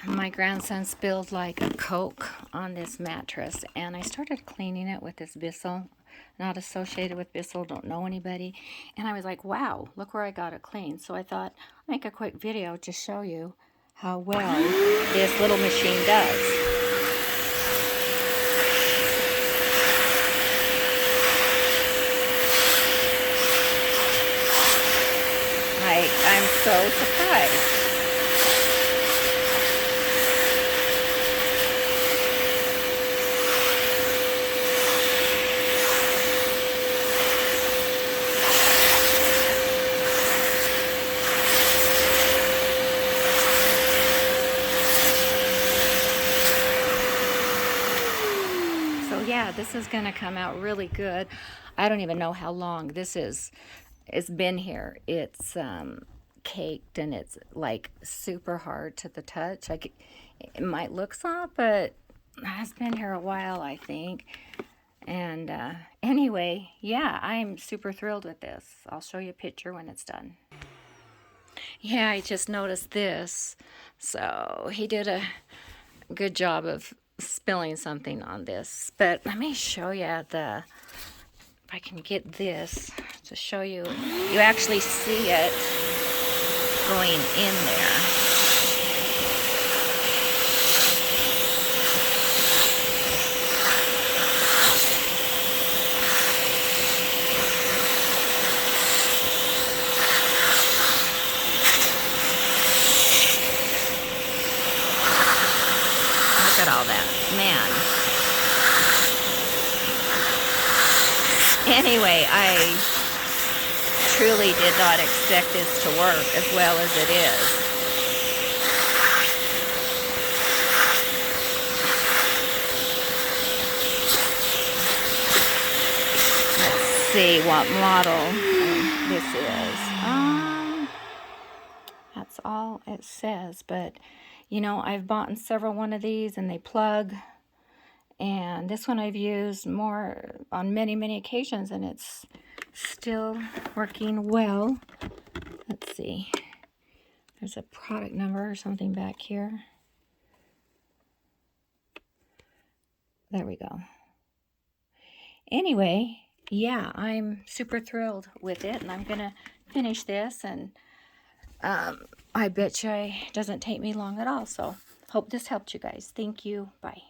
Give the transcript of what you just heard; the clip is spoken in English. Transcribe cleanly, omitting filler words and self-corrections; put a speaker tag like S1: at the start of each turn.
S1: my grandson spilled like a Coke on this mattress, and I started cleaning it with this Bissell. Not associated with Bissell, don't know anybody. And I was like, wow, look where I got it clean. So I thought, I'll make a quick video to show you how well this little machine does. I'm so surprised. So yeah, this is gonna come out really good. I don't even know how long this is. It's been here. It's caked, and it's like super hard to the touch. Like it might look soft, but it's been here a while, I think. And anyway, yeah, I'm super thrilled with this. I'll show you a picture when it's done. Yeah, I just noticed this. So he did a good job of spilling something on this. But let me show you if I can get this to show you. You actually see it going in there. Look at all that, man. Anyway, I truly did not expect this to work as well as it is. Let's see what model this is. That's all it says, but you know, I've bought several one of these and they plug. And this one I've used more on many occasions, and it's still working well. Let's see. There's a product number or something back here. There we go. Anyway, yeah, I'm super thrilled with it, and I'm going to finish this, and I bet you it doesn't take me long at all. So, hope this helped you guys. Thank you. Bye.